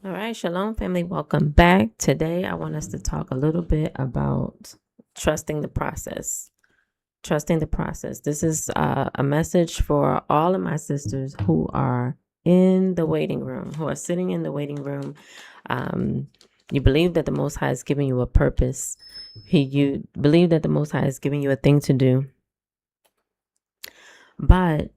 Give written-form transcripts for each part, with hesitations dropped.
All right, Shalom family, welcome back. Today, I want us to talk a little bit about trusting the process. Trusting the process. This is a message for all of my sisters who are in the waiting room, who are sitting in the waiting room. Um, you believe that the Most High is giving you a purpose. You believe that the Most High is giving you a thing to do, but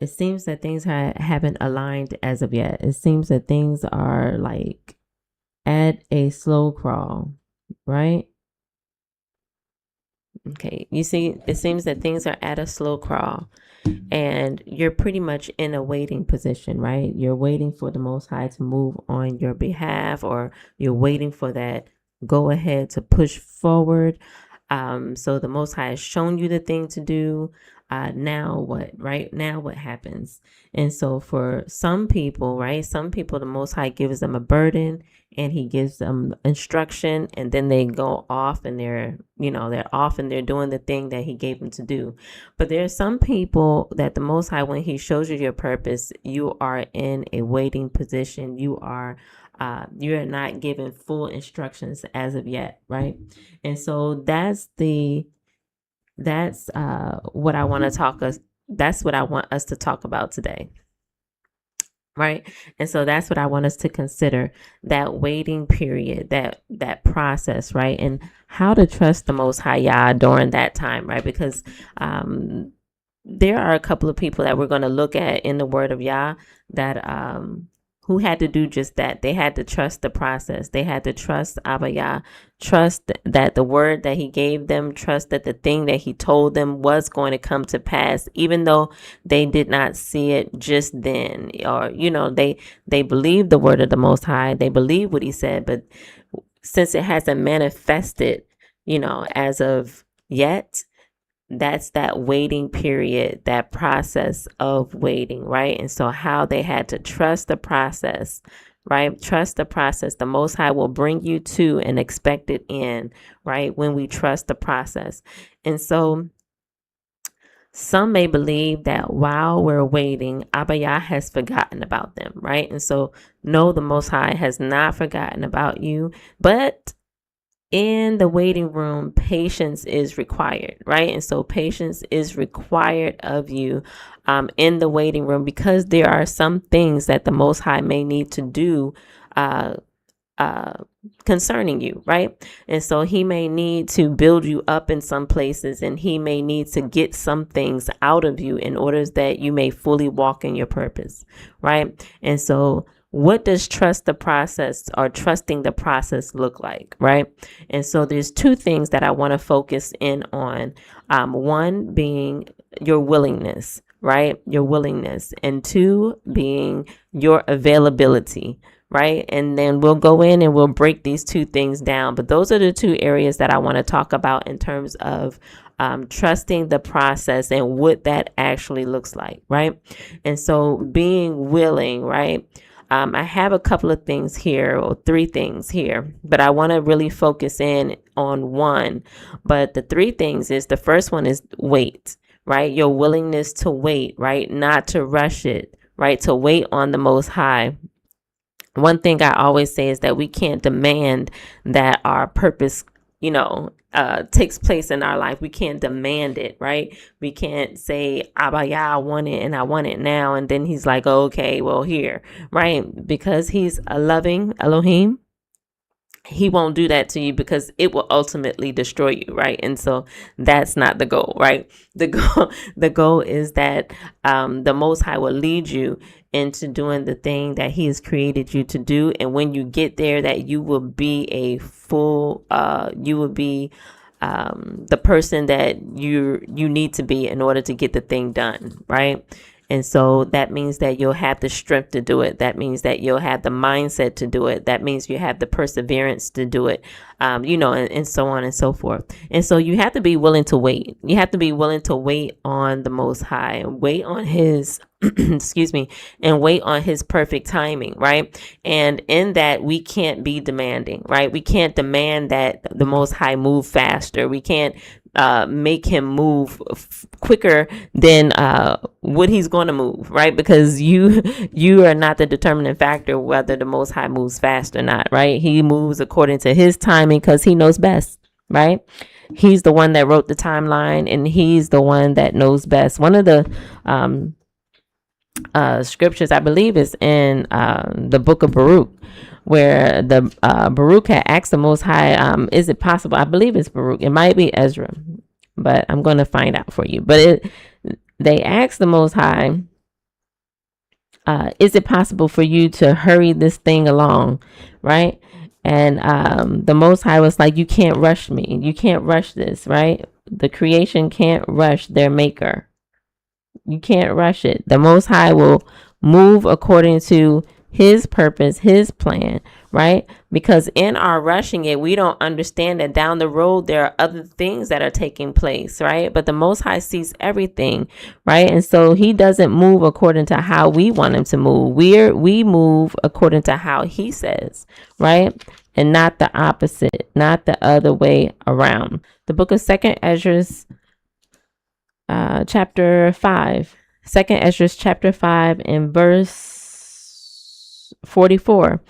it seems that things haven't aligned as of yet. It seems that things are like at a slow crawl, right? Okay, you see, it seems that things are at a slow crawl and you're pretty much in a waiting position, right? You're waiting for the Most High to move on your behalf, or you're waiting for that go ahead to push forward. So the Most High has shown you the thing to do. Now what, right? Now what happens? And so for some people, right? Some people, the Most High gives them a burden and he gives them instruction, and then they go off and they're off and they're doing the thing that he gave them to do. But there are some people that the Most High, when he shows you your purpose, you are in a waiting position. You're not given full instructions as of yet, right? And so that's what I want to talk us. That's what I want us to talk about today. Right. And so that's what I want us to consider, that waiting period, that process, right? And how to trust the Most High Yah during that time, right? Because there are a couple of people that we're going to look at in the Word of Yah that who had to do just that. They had to trust the process. They had to trust Abba Yah, trust that the word that he gave them, trust that the thing that he told them was going to come to pass, even though they did not see it just then. Or, they believed the word of the Most High. They believed what he said, but since it hasn't manifested, as of yet, that's that waiting period, that process of waiting, right? And so how they had to trust the process, right? Trust the process. The Most High will bring you to an expected end, right? When we trust the process. And so some may believe that while we're waiting, Abba Yah has forgotten about them, right? And so no, the Most High has not forgotten about you, but in the waiting room, patience is required, right? And so patience is required of you in the waiting room, because there are some things that the Most High may need to do uh, concerning you, right? And so he may need to build you up in some places, and he may need to get some things out of you in order that you may fully walk in your purpose, right? And so what does trust the process or trusting the process look like, right? And so there's two things that I want to focus in on. One being your willingness, right? Your willingness. And two being your availability, right? And then we'll go in and we'll break these two things down. But those are the two areas that I want to talk about in terms of trusting the process and what that actually looks like, right? And so being willing, right? I have a couple of things here, or three things here, but I want to really focus in on one. But the three things is, the first one is wait, right? Your willingness to wait, right? Not to rush it, right? To wait on the Most High. One thing I always say is that we can't demand that our purpose, takes place in our life. We can't demand it, right? We can't say, Abba Yah, I want it and I want it now. And then he's like, oh, okay, well, here, right? Because he's a loving Elohim. He won't do that to you, because it will ultimately destroy you, right? And so that's not the goal, right? The goal is that the Most High will lead you into doing the thing that he has created you to do. And when you get there, that you will be you will be the person that you need to be in order to get the thing done, right? And so that means that you'll have the strength to do it. That means that you'll have the mindset to do it. That means you have the perseverance to do it, and so on and so forth. And so you have to be willing to wait. You have to be willing to wait on the Most High, wait on his, excuse me, and wait on his perfect timing, right? And in that, we can't be demanding, right? We can't demand that the Most High move faster. We can't make him move quicker than what he's going to move, right? Because you are not the determining factor whether the Most High moves fast or not, right? He moves according to his timing because he knows best, right? He's the one that wrote the timeline, and he's the one that knows best. One of the scriptures, I believe, is in the book of Baruch, where the Baruch had asked the Most High, is it possible? I believe it's Baruch. It might be Ezra, but I'm going to find out for you. But they asked the Most High, is it possible for you to hurry this thing along, right? And the Most High was like, you can't rush me. You can't rush this, right? The creation can't rush their maker. You can't rush it. The Most High will move according to his purpose, his plan, right? Because in our rushing it, we don't understand that down the road there are other things that are taking place, right? But the Most High sees everything, right? And so he doesn't move according to how we want him to move. We move according to how he says, right? And not the opposite, not the other way around. The book of Second Ezra, chapter 5, Second Ezra chapter 5 and verse 44.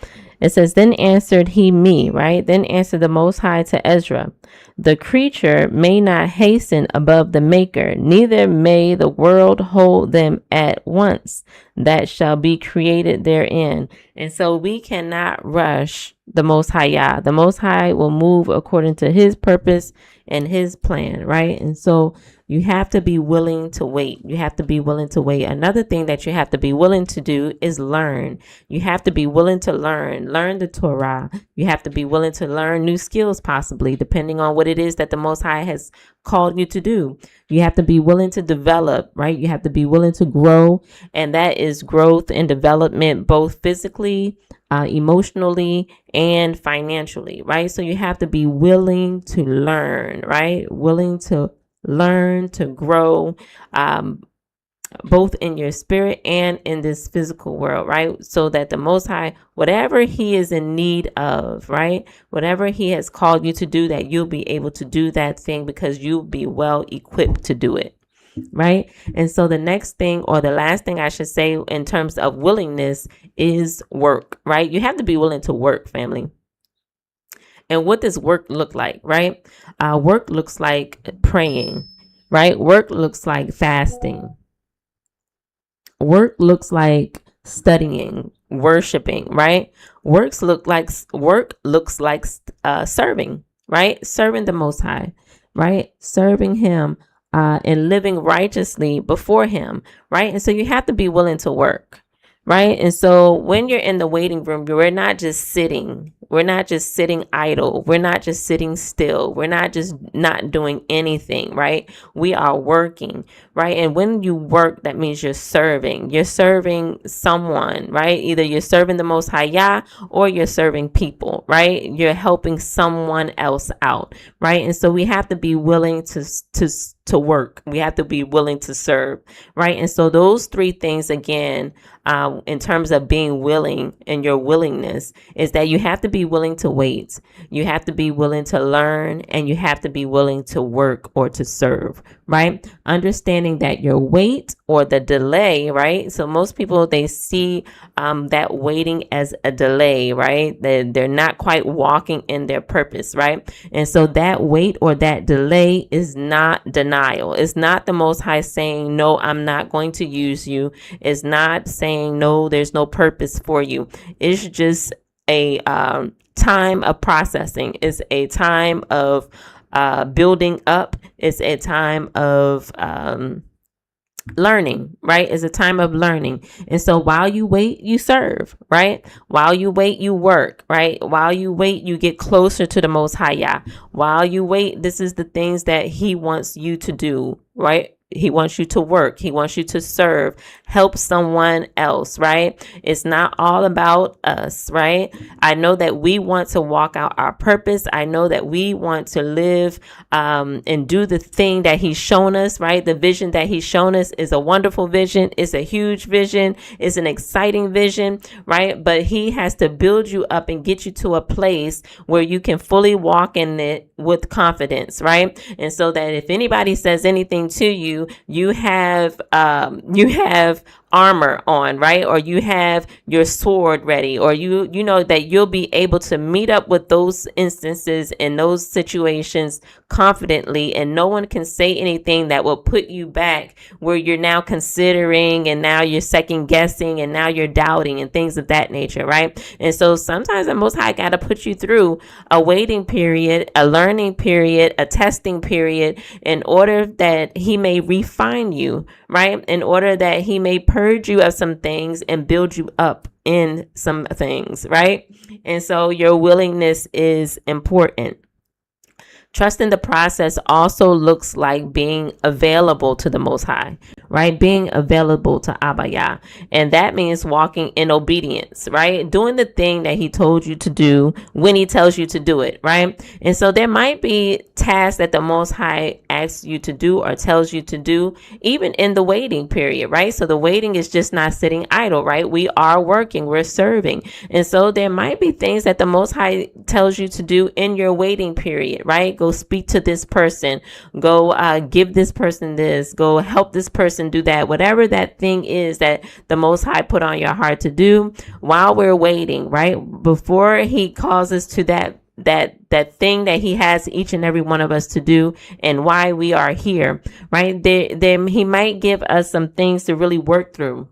It says, then answered he me, right? Then answered the Most High to Ezra, the creature may not hasten above the maker, neither may the world hold them at once that shall be created therein. And so we cannot rush the Most High Yah. The Most High will move according to his purpose and his plan, right? And so you have to be willing to wait. You have to be willing to wait. Another thing that you have to be willing to do is learn. You have to be willing to learn the Torah. You have to be willing to learn new skills, possibly, depending on what it is that the Most High has called you to do. You have to be willing to develop, right? You have to be willing to grow. And that is growth and development, both physically, emotionally, and financially, right? So you have to be willing to learn, right? Willing to learn, to grow, both in your spirit and in this physical world, right? So that the Most High, whatever he is in need of, right? Whatever he has called you to do, that you'll be able to do that thing because you'll be well equipped to do it. Right. And so the next thing, or the last thing I should say in terms of willingness, is work, right? You have to be willing to work, family. And what does work look like, right? Work looks like praying, right? Work looks like fasting. Work looks like studying, worshiping, right? Work looks like serving, right? Serving the Most High, right? Serving him, and living righteously before him, right? And so you have to be willing to work, right? And so when you're in the waiting room, we're not just sitting. We're not just sitting idle. We're not just sitting still. We're not just not doing anything, right? We are working, right? And when you work, that means you're serving. You're serving someone, right? Either you're serving the Most High Yah or you're serving people, right? You're helping someone else out, right? And so we have to be willing to work. We have to be willing to serve, right? And so those three things, again, in terms of being willing and your willingness, is that you have to be willing to wait. You have to be willing to learn, and you have to be willing to work or to serve, right? Understanding that your wait or the delay, right? So most people, they see that waiting as a delay, right? They're not quite walking in their purpose, right? And so that wait or that delay is not denial. It's not the Most High saying, no, I'm not going to use you. It's not saying, no, there's no purpose for you. It's just a time of processing. It's a time of building up. It's a time of learning, right? It's a time of learning. And so while you wait, you serve, right? While you wait, you work, right? While you wait, you get closer to the Most High Yah. While you wait, this is the things that he wants you to do, right? He wants you to work. He wants you to serve, help someone else, right? It's not all about us, right? I know that we want to walk out our purpose. I know that we want to live and do the thing that he's shown us, right? The vision that he's shown us is a wonderful vision. It's a huge vision. It's an exciting vision, right? But he has to build you up and get you to a place where you can fully walk in it with confidence, right? And so that if anybody says anything to you, you have armor on, right? Or you have your sword ready, or you know that you'll be able to meet up with those instances and those situations confidently, and no one can say anything that will put you back where you're now considering, and now you're second guessing, and now you're doubting and things of that nature, right? And so sometimes the Most High got to put you through a waiting period, a learning period, a testing period, in order that he may refine you, right? In order that he may purge you of some things and build you up in some things, right? And so your willingness is important. Trusting the process also looks like being available to the Most High, right? Being available to Abba Yah. And that means walking in obedience, right? Doing the thing that he told you to do when he tells you to do it, right? And so there might be tasks that the Most High asks you to do or tells you to do, even in the waiting period, right? So the waiting is just not sitting idle, right? We are working, we're serving. And so there might be things that the Most High tells you to do in your waiting period, right? Go speak to this person, go give this person this, go help this person do that, whatever that thing is that the Most High put on your heart to do while we're waiting, right? Before he calls us to that thing that he has each and every one of us to do, and why we are here, right? He might give us some things to really work through,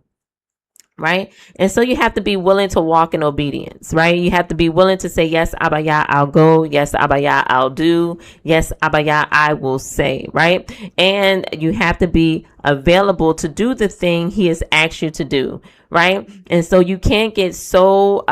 right? And so you have to be willing to walk in obedience, right? You have to be willing to say, yes, Abba Yah, I'll go. Yes, Abba Yah, I'll do. Yes, Abba Yah, I will say, right? And you have to be available to do the thing he has asked you to do, right? And so you can't get so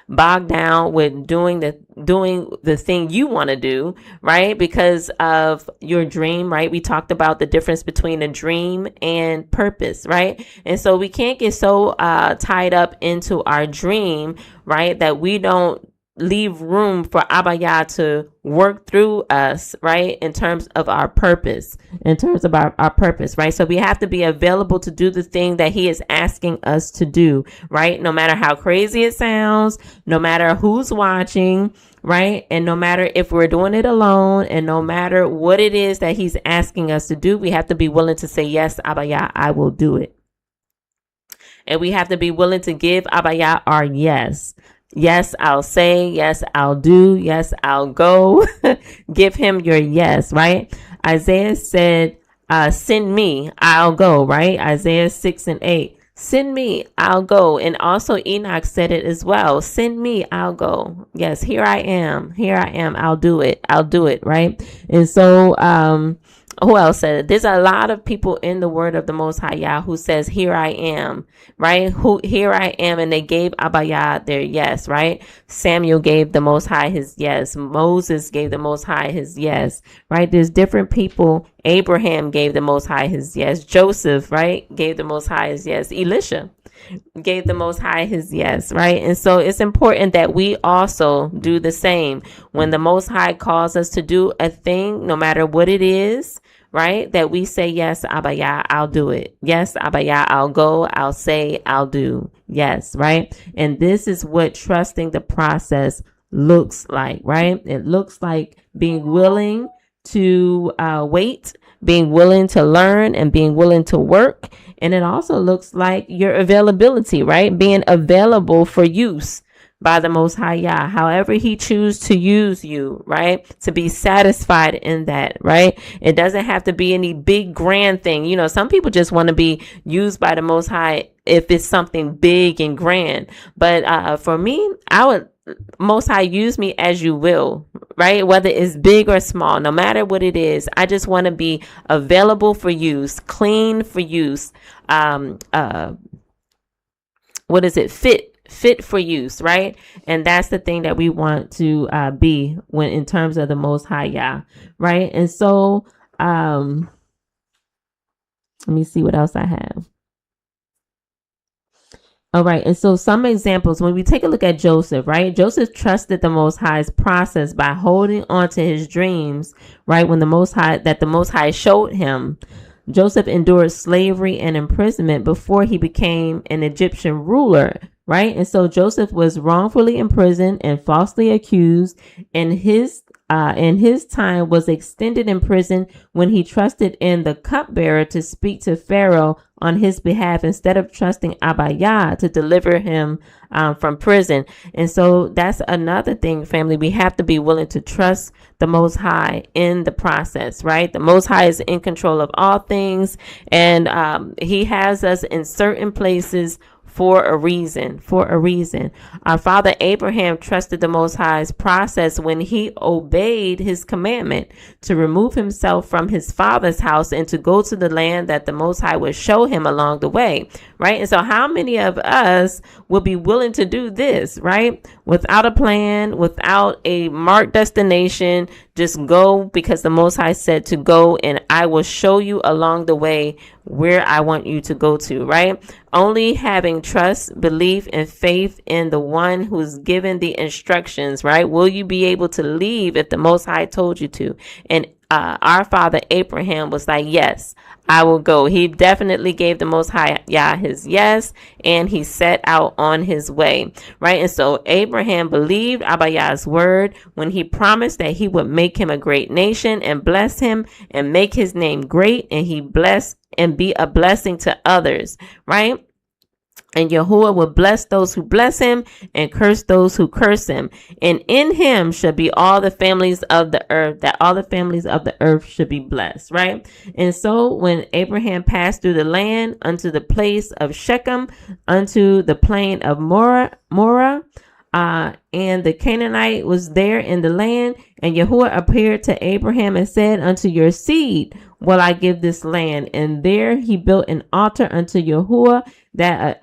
bogged down with doing the thing you want to do, right? Because of your dream, right? We talked about the difference between a dream and purpose, right? And so we can't get so tied up into our dream, right, that we don't leave room for Abba Yah to work through us, right, in terms of our purpose, right? So we have to be available to do the thing that he is asking us to do, right? No matter how crazy it sounds, no matter who's watching, right? And no matter if we're doing it alone, and no matter what it is that he's asking us to do, we have to be willing to say, yes, Abba Yah, I will do it. And we have to be willing to give Abba Yah our yes. Yes, I'll say. Yes, I'll do. Yes, I'll go. Give him your yes, right? Isaiah said, send me, I'll go, right? Isaiah 6:8. Send me, I'll go. And also Enoch said it as well. Send me, I'll go. Yes, here I am. Here I am. I'll do it. I'll do it, right? And so, who else said it? There's a lot of people in the word of the Most High Yah who says, here I am, right? Here I am. And they gave Abba Yah their yes, right? Samuel gave the Most High his yes. Moses gave the Most High his yes, right? There's different people. Abraham gave the Most High his yes. Joseph, right, gave the Most High his yes. Elisha gave the Most High his yes, right? And so it's important that we also do the same. When the Most High calls us to do a thing, no matter what it is, right, that we say, yes, Abba Yah, I'll do it. Yes, Abba Yah, I'll go, I'll say, I'll do. Yes, right? And this is what trusting the process looks like, right? It looks like being willing to wait, being willing to learn, and being willing to work. And it also looks like your availability, right? Being available for use by the Most High Yah, however he chooses to use you, right? To be satisfied in that, right? It doesn't have to be any big grand thing. You know, some people just want to be used by the Most High if it's something big and grand. But for me, I would, Most High, use me as you will, right? Whether it's big or small, no matter what it is, I just want to be available for use, clean for use. What is it? Fit for use, right? And that's the thing that we want to be when in terms of the Most High Yah, right? And so Let me see what else I have. All right. And so some examples, when we take a look at Joseph, right? Joseph trusted the Most High's process by holding on to his dreams, right? When the Most High showed him. Joseph endured slavery and imprisonment before he became an Egyptian ruler, right? And so Joseph was wrongfully imprisoned and falsely accused, and his time was extended in prison when he trusted in the cupbearer to speak to Pharaoh on his behalf instead of trusting Abba Yah to deliver him from prison. And so that's another thing, family. We have to be willing to trust the Most High in the process, right? The Most High is in control of all things, and he has us in certain places for a reason. Our father Abraham trusted the Most High's process when he obeyed his commandment to remove himself from his father's house and to go to the land that the Most High would show him along the way, right? And so how many of us will be willing to do this, right? Without a plan, without a marked destination, just go because the Most High said to go, and I will show you along the way where I want you to go to, right? Only having trust, belief, and faith in the one who's given the instructions, right? Will you be able to leave if the Most High told you to? And our father Abraham was like, yes, I will go. He definitely gave the Most High Yah his yes, and he set out on his way, right? And so Abraham believed Abba Yah's word when he promised that he would make him a great nation and bless him and make his name great, and he blessed and be a blessing to others, right? And Yahuwah will bless those who bless him and curse those who curse him. And in him should be all the families of the earth, that all the families of the earth should be blessed, right? And so when Abraham passed through the land unto the place of Shechem, unto the plain of Morah, and the Canaanite was there in the land, and Yahuwah appeared to Abraham and said, unto your seed will I give this land. And there he built an altar unto Yahuwah that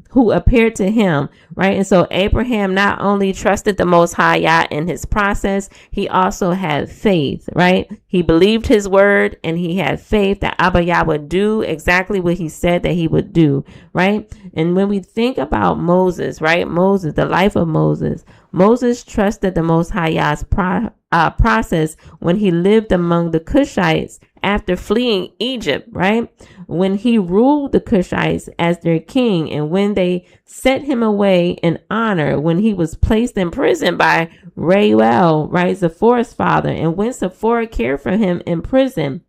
who appeared to him, right? And so Abraham not only trusted the Most High Yah in his process, he also had faith, right? He believed his word, and he had faith that Abba Yah would do exactly what he said that he would do, right? And when we think about Moses, right? Moses, the life of Moses trusted the Most High Yah's process when he lived among the Cushites after fleeing Egypt, right? When he ruled the Cushites as their king, and when they sent him away in honor, when he was placed in prison by Reuel, right, Zipporah's father, and when Zipporah cared for him in prison.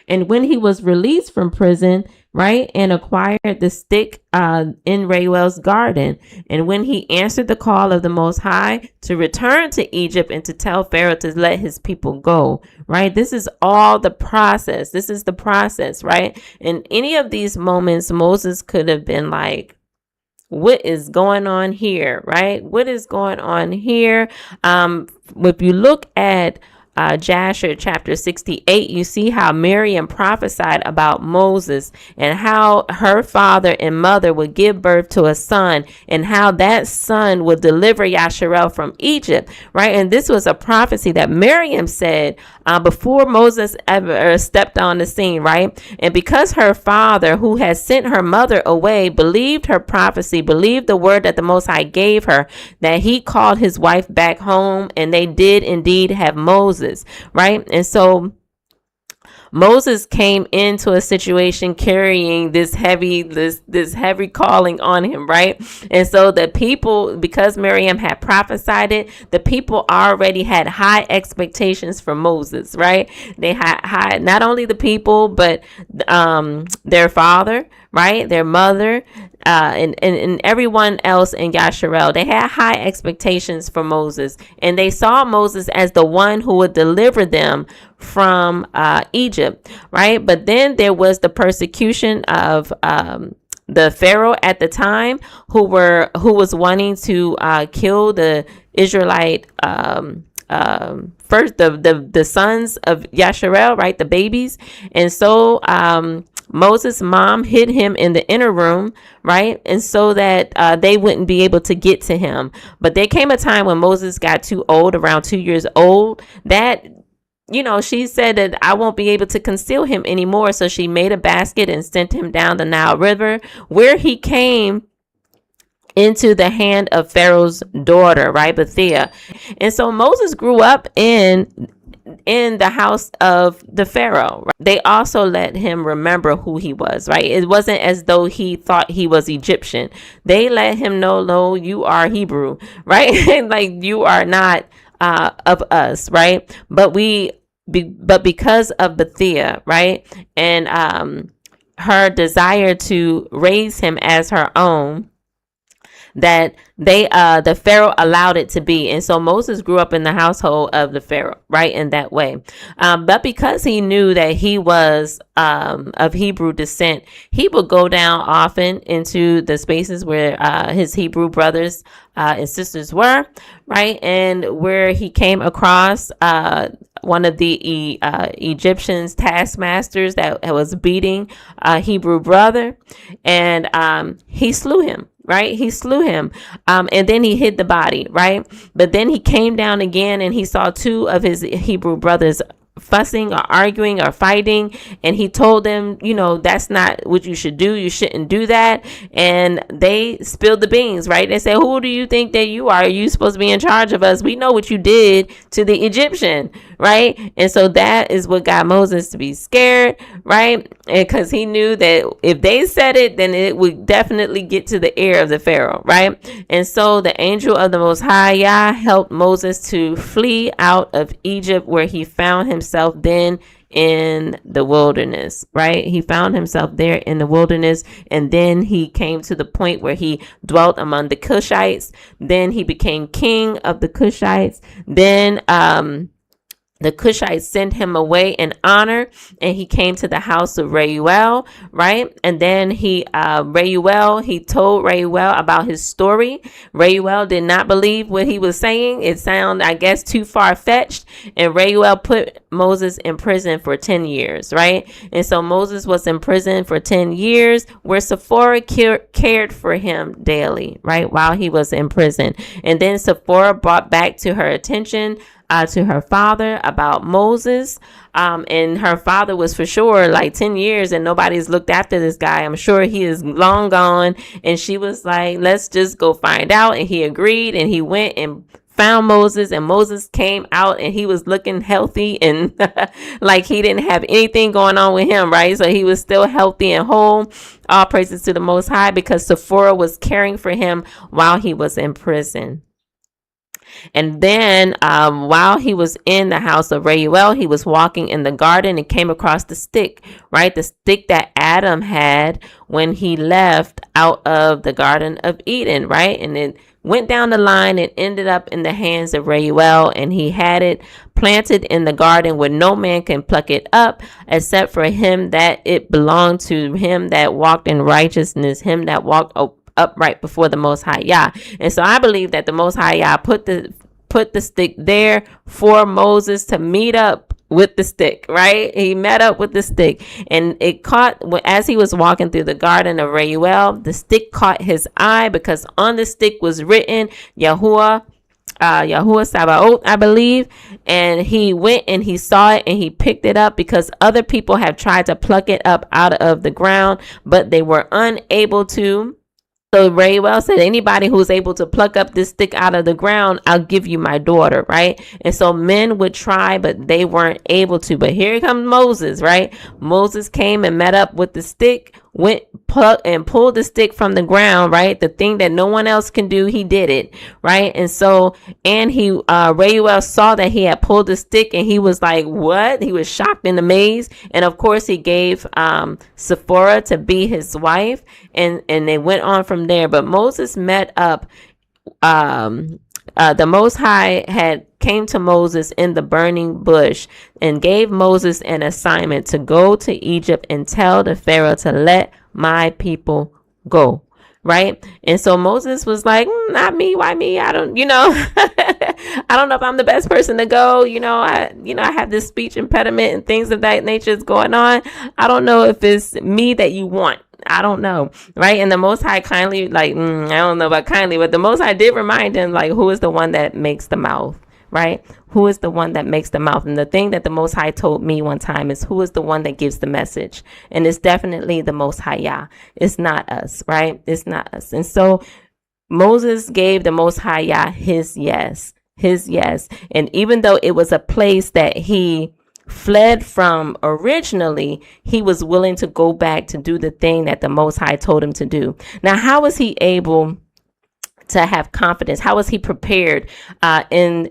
And when he was released from prison, right, and acquired the stick in Reuel's garden, and when he answered the call of the Most High to return to Egypt and to tell Pharaoh to let his people go, right? This is all the process. This is the process, right? In any of these moments, Moses could have been like, what is going on here, right? What is going on here? If you look at Jasher chapter 68, you see how Miriam prophesied about Moses and how her father and mother would give birth to a son, and how that son would deliver Yasharel from Egypt, right? And this was a prophecy that Miriam said before Moses ever stepped on the scene, right? And because her father, who had sent her mother away, believed her prophecy, believed the word that the Most High gave her, that he called his wife back home, and they did indeed have Moses, right? And so Moses came into a situation carrying this heavy calling on him, right? And so the people, because Miriam had prophesied it, the people already had high expectations for Moses, right? They had high, not only the people, but their father, right? Their mother, and everyone else in Yasharel. They had high expectations for Moses, and they saw Moses as the one who would deliver them from Egypt, right? But then there was the persecution of the Pharaoh at the time, who was wanting to kill the Israelite first the sons of Yasharel, right, the babies. And so Moses' mom hid him in the inner room, right? And so that they wouldn't be able to get to him. But there came a time when Moses got too old, around 2 years old, that she said that I won't be able to conceal him anymore. So she made a basket and sent him down the Nile River, where he came into the hand of Pharaoh's daughter, right, Bethia. And so Moses grew up in the house of the Pharaoh. Right? They also let him remember who he was, right? It wasn't as though he thought he was Egyptian. They let him know, no, you are Hebrew, right? Like, you are not of us, right? But because of Bethia, right, and her desire to raise him as her own, that the Pharaoh allowed it to be. And so Moses grew up in the household of the Pharaoh, right, in that way. But because he knew that he was of Hebrew descent, he would go down often into the spaces where his Hebrew brothers and sisters were, right, and where he came across one of the Egyptians taskmasters that was beating a Hebrew brother, and he slew him. Right? He slew him. And then he hid the body. Right? But then he came down again and he saw two of his Hebrew brothers fussing or arguing or fighting, and he told them, that's not what you should do. You shouldn't do that. And they spilled the beans, right? They said, who do you think that you are? You supposed to be in charge of us. We know what you did to the Egyptian, right? And so that is what got Moses to be scared, right? And because he knew that if they said it, then it would definitely get to the ear of the Pharaoh, right? And so the angel of the Most High Yah helped Moses to flee out of Egypt, where he found himself then in the wilderness, right? He found himself there in the wilderness, and then he came to the point where he dwelt among the Cushites. Then he became king of the Cushites. Then the Cushites sent him away in honor, and he came to the house of Reuel, right? And then he told Reuel about his story. Reuel did not believe what he was saying. It sounded, I guess, too far-fetched. And Reuel put Moses in prison for 10 years, right? And so Moses was in prison for 10 years, where Zipporah cared for him daily, right, while he was in prison. And then Zipporah brought back to her attention to her father about Moses. And her father was for sure like 10 years and nobody's looked after this guy. I'm sure he is long gone. And she was like, let's just go find out. And he agreed, and he went and found Moses, and Moses came out and he was looking healthy and like he didn't have anything going on with him, right? So he was still healthy and whole. All praises to the Most High, because Zipporah was caring for him while he was in prison. And then while he was in the house of Reuel, he was walking in the garden and came across the stick, right? The stick that Adam had when he left out of the Garden of Eden, right? And it went down the line and ended up in the hands of Reuel, and he had it planted in the garden where no man can pluck it up except for him that it belonged to, him that walked in righteousness, him that walked upright before the Most High Yah. And so I believe that the Most High Yah put the stick there for Moses to meet up with the stick, right? He met up with the stick, and it caught, as he was walking through the garden of Reuel, the stick caught his eye, because on the stick was written Yahuwah Sabaoth, I believe. And he went and he saw it and he picked it up, because other people have tried to pluck it up out of the ground, but they were unable to. So Reuel said, anybody who's able to pluck up this stick out of the ground, I'll give you my daughter, right? And so men would try, but they weren't able to. But here comes Moses, right? Moses came and met up with the stick, went and pulled the stick from the ground, right? The thing that no one else can do, he did it, right? And so, and Reuel saw that he had pulled the stick, and he was like, what? He was shocked and amazed. And of course he gave Zipporah to be his wife, and they went on from there. But Moses met up, the Most High had came to Moses in the burning bush and gave Moses an assignment to go to Egypt and tell the Pharaoh to let my people go, right? And so Moses was like, not me, why me? I don't, I don't know if I'm the best person to go. I have this speech impediment and things of that nature is going on. I don't know if it's me that you want. I don't know, right? And the Most High kindly, I don't know about kindly, but the Most High did remind him, like, who is the one that makes the mouth, right? Who is the one that makes the mouth? And the thing that the Most High told me one time is, who is the one that gives the message? And it's definitely the Most High Yah. It's not us, right? It's not us. And so Moses gave the Most High Yah his yes. And even though it was a place that he fled from originally, he was willing to go back to do the thing that the Most High told him to do. Now, how was he able to have confidence? How was he prepared in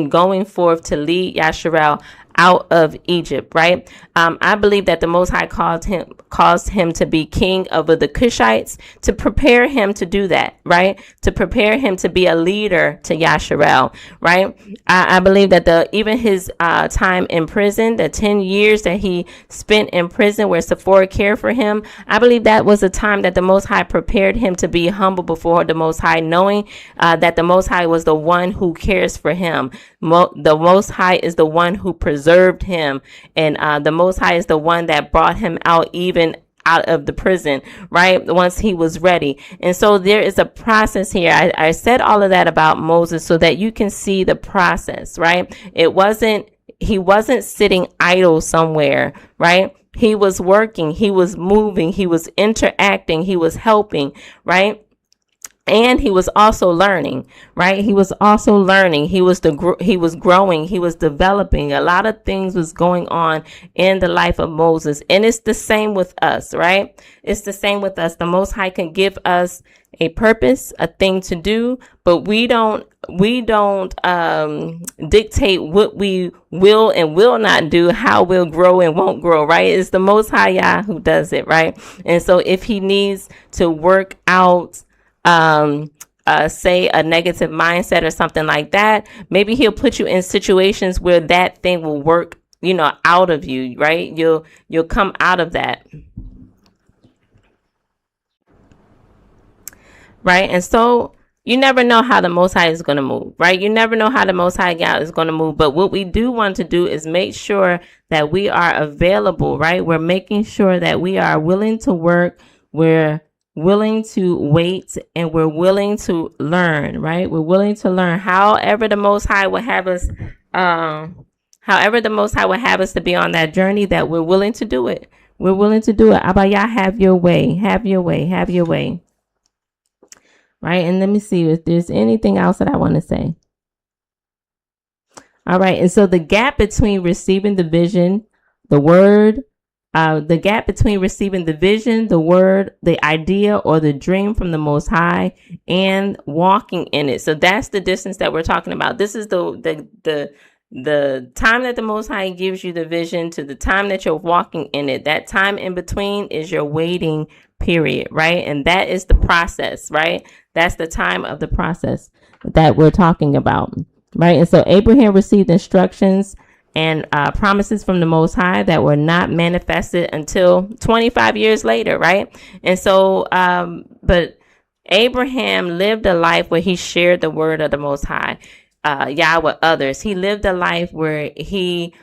going forth to lead Yasharel out of Egypt, right? I believe that the Most High caused him to be king over the Cushites to prepare him to do that, right? To prepare him to be a leader to Yasharel, right? I believe that even his time in prison, the 10 years that he spent in prison where Sephora cared for him, I believe that was a time that the Most High prepared him to be humble before the Most High, knowing that the Most High was the one who cares for him. The Most High is the one who preserved him, and the Most High is the one that brought him out, even out of the prison, right? Once he was ready. And so there is a process here. I said all of that about Moses so that you can see the process, right? He wasn't sitting idle somewhere, right? He was working, he was moving, he was interacting, he was helping, right? And he was also learning, right? He was also learning. He was growing. He was developing. A lot of things was going on in the life of Moses. And it's the same with us, right? It's the same with us. The Most High can give us a purpose, a thing to do, but we don't dictate what we will and will not do, how we'll grow and won't grow, right? It's the Most High Yah who does it, right? And so if he needs to work out say a negative mindset or something like that, maybe he'll put you in situations where that thing will work, out of you, right? You'll come out of that, right? And so you never know how the Most High is going to move, right? You never know how the Most High God is going to move. But what we do want to do is make sure that we are available, right? We're making sure that we are willing to work. We're willing to wait, and we're willing to learn, right? We're willing to learn however the Most High will have us, to be on that journey, that we're willing to do it. We're willing to do it. Abaya, have your way, have your way, have your way. Right. And let me see if there's anything else that I want to say. All right. And so the gap between receiving the vision, the word, the gap between receiving the vision, the word, the idea, or the dream from the Most High and walking in it. So that's the distance that we're talking about. This is the time that the Most High gives you the vision to the time that you're walking in it. That time in between is your waiting period, right? And that is the process, right? That's the time of the process that we're talking about, right? And so Abraham received instructions and promises from the Most High that were not manifested until 25 years later, right? And so, but Abraham lived a life where he shared the word of the Most High, Yah, with others. He lived a life where he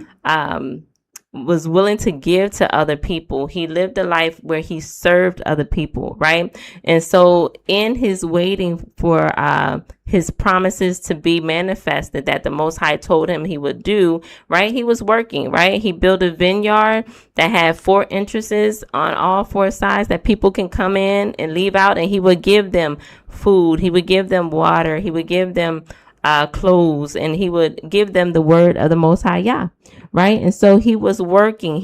was willing to give to other people. He lived a life where he served other people, right? And so in his waiting for his promises to be manifested that the Most High told him he would do, right? He was working, right? He built a vineyard that had 4 entrances on all 4 sides that people can come in and leave out, and he would give them food. He would give them water. He would give them clothes, and he would give them the word of the Most High Yah, right? And so he was working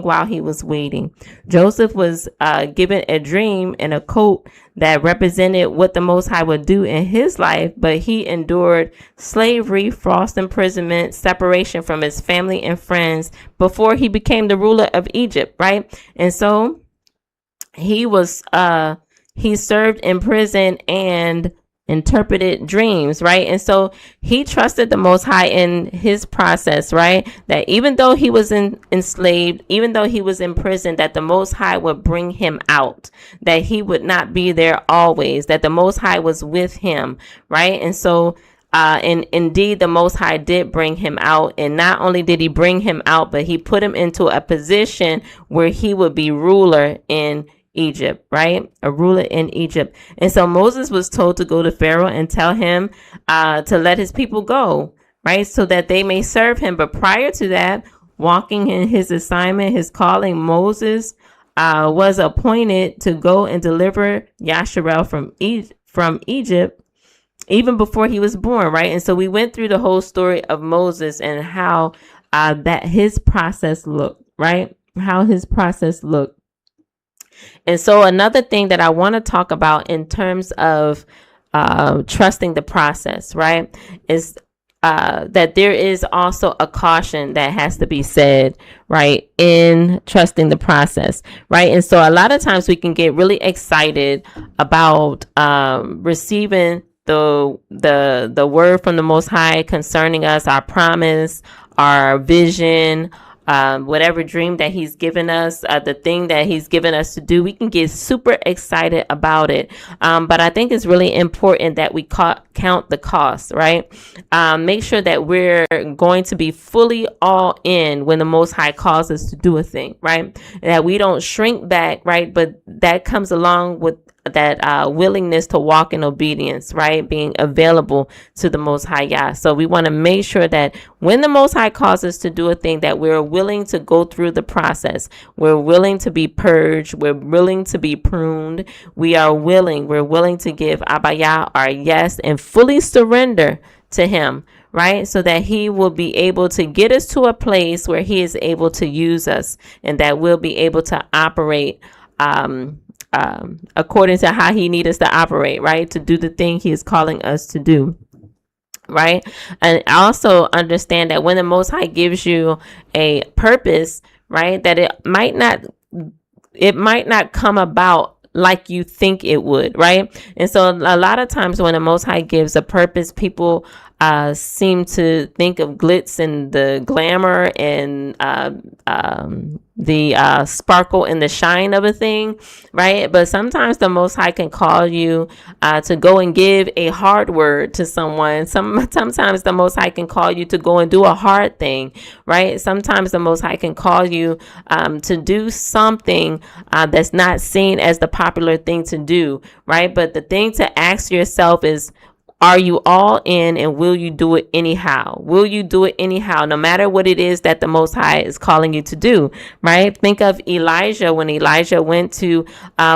while he was waiting. Joseph was given a dream and a coat that represented what the Most High would do in his life, but he endured slavery, false imprisonment, separation from his family and friends before he became the ruler of Egypt, right? And so he was he served in prison and interpreted dreams, right? And so he trusted the Most High in his process, right? That even though he was enslaved, even though he was in prison, that the Most High would bring him out, that he would not be there always, that the Most High was with him, right? And so and indeed, the Most High did bring him out. And not only did he bring him out, but he put him into a position where he would be ruler in Egypt, right? A ruler in Egypt. And so Moses was told to go to Pharaoh and tell him to let his people go, right? So that they may serve him. But prior to that, walking in his assignment, his calling, Moses was appointed to go and deliver Yasharel from Egypt even before he was born, right? And so we went through the whole story of Moses and how that his process looked, right? How his process looked. And so another thing that I want to talk about in terms of trusting the process, right, is that there is also a caution that has to be said, right, in trusting the process, right? And so a lot of times we can get really excited about receiving the word from the Most High concerning us, our promise, our vision, whatever dream that he's given us, the thing that he's given us to do. We can get super excited about it. But I think it's really important that we count the cost, right? Make sure that we're going to be fully all in when the Most High calls us to do a thing, right? And that we don't shrink back, right? But that comes along with that willingness to walk in obedience, right? Being available to the Most High Yah. So we want to make sure that when the Most High calls us to do a thing, that we're willing to go through the process. We're willing to be purged. We're willing to be pruned. We're willing to give Abba Yah our yes and fully surrender to him, right? So that he will be able to get us to a place where he is able to use us, and that we'll be able to operate according to how he needs us to operate, right? To do the thing he is calling us to do, right? And also understand that when the Most High gives you a purpose, right, that it might not come about like you think it would, right? And so a lot of times when the Most High gives a purpose, people seem to think of glitz and the glamour and the sparkle and the shine of a thing, right? But sometimes the Most High can call you to go and give a hard word to someone. Sometimes the Most High can call you to go and do a hard thing, right? Sometimes the Most High can call you to do something that's not seen as the popular thing to do, right? But the thing to ask yourself is, are you all in, and will you do it anyhow? Will you do it anyhow, no matter what it is that the Most High is calling you to do, right? Think of Elijah when Elijah went to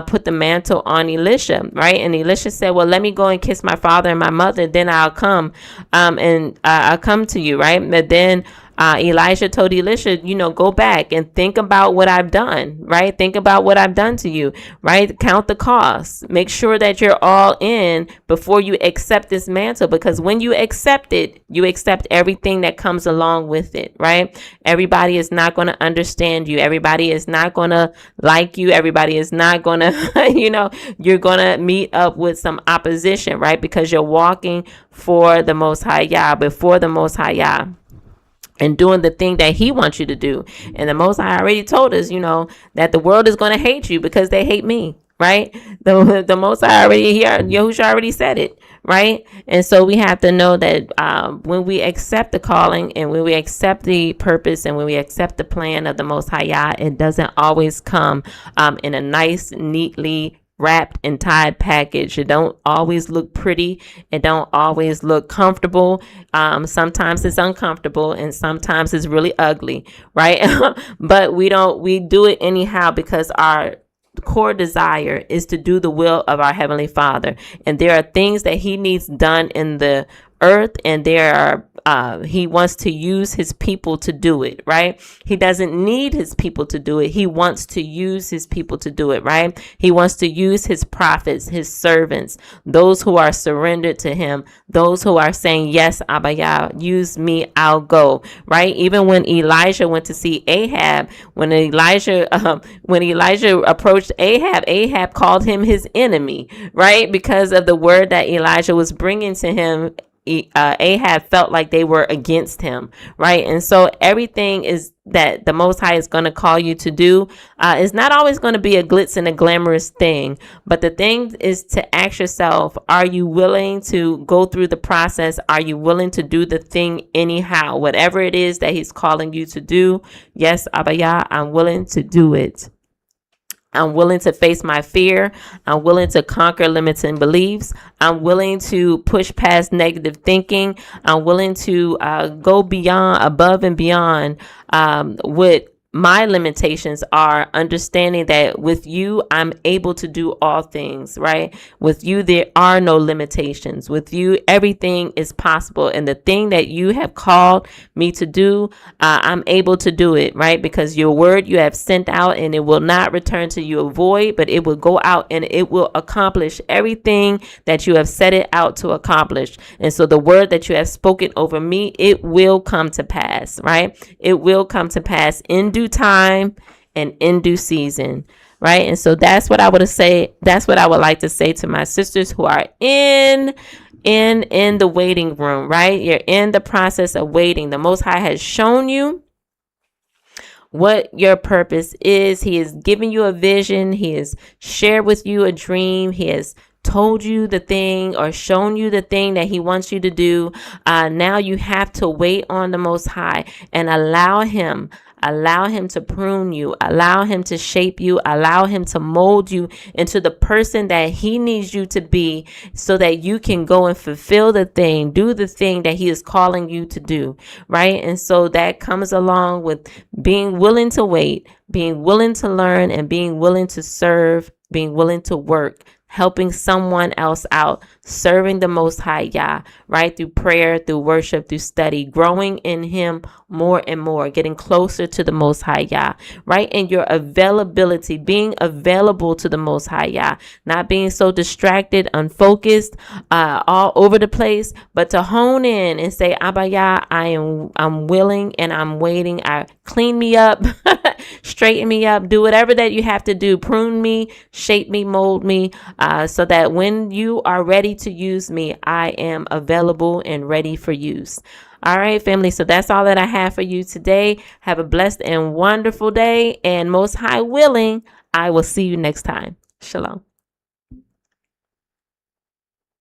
put the mantle on Elisha, right? And Elisha said, well, let me go and kiss my father and my mother, then I'll come and I'll come to you, right? But then Elijah told Elisha, go back and think about what I've done, right? Think about what I've done to you, right? Count the costs. Make sure that you're all in before you accept this mantle, because when you accept it, you accept everything that comes along with it, right? Everybody is not going to understand you. Everybody is not going to like you. Everybody is not going to, you're going to meet up with some opposition, right? Because you're walking for the Most High Yah, before the Most High Yah, and doing the thing that he wants you to do. And the Most High already told us, that the world is going to hate you because they hate me, right? The Most High already here, Yahushua already said it, right? And so we have to know that when we accept the calling, and when we accept the purpose, and when we accept the plan of the Most High Yah, it doesn't always come in a nice, neatly wrapped and tied package. It don't always look pretty. It don't always look comfortable. Sometimes it's uncomfortable, and sometimes it's really ugly, right? But we do it anyhow, because our core desire is to do the will of our Heavenly Father. And there are things that he needs done in the earth, and there are he wants to use his people to do it, right? He doesn't need his people to do it. He wants to use his people to do it, right? He wants to use his prophets, his servants, those who are surrendered to him, those who are saying, yes, Abba Yah, use me, I'll go, right? Even when Elijah went to see Ahab, when Elijah approached Ahab, Ahab called him his enemy, right? Because of the word that Elijah was bringing to him. Ahab felt like they were against him, right? And so everything is that the Most High is going to call you to do is not always going to be a glitz and a glamorous thing. But the thing is to ask yourself, are you willing to go through the process? Are you willing to do the thing anyhow? Whatever it is that he's calling you to do, yes, Abba Yah, I'm willing to do it. I'm willing to face my fear. I'm willing to conquer limiting beliefs. I'm willing to push past negative thinking. I'm willing to go beyond, above and beyond what my limitations are, understanding that with you, I'm able to do all things, right? With you, there are no limitations. With you, everything is possible. And the thing that you have called me to do, I'm able to do it, right? Because your word you have sent out, and it will not return to you void, but it will go out and it will accomplish everything that you have set it out to accomplish. And so the word that you have spoken over me, it will come to pass, right? It will come to pass in due time and in due season, right? And so that's what I would say. That's what I would like to say to my sisters who are in the waiting room, right? You're in the process of waiting. The Most High has shown you what your purpose is. He has given you a vision. He has shared with you a dream. He has told you the thing or shown you the thing that he wants you to do. Now you have to wait on the Most High and allow him to prune you, allow him to shape you, allow him to mold you into the person that he needs you to be, so that you can go and fulfill the thing, do the thing that he is calling you to do, right? And so that comes along with being willing to wait, being willing to learn, and being willing to serve, being willing to work, helping someone else out, serving the Most High Yah, right? Through prayer, through worship, through study, growing in him more and more, getting closer to the Most High Yah, right? And your availability, being available to the Most High Yah, not being so distracted, unfocused, all over the place, but to hone in and say, Abba Yah, I'm willing and I'm waiting. Clean me up, straighten me up, do whatever that you have to do, prune me, shape me, mold me, so that when you are ready to use me, I am available and ready for use. All right, family. So that's all that I have for you today. Have a blessed and wonderful day. And Most High willing, I will see you next time. Shalom.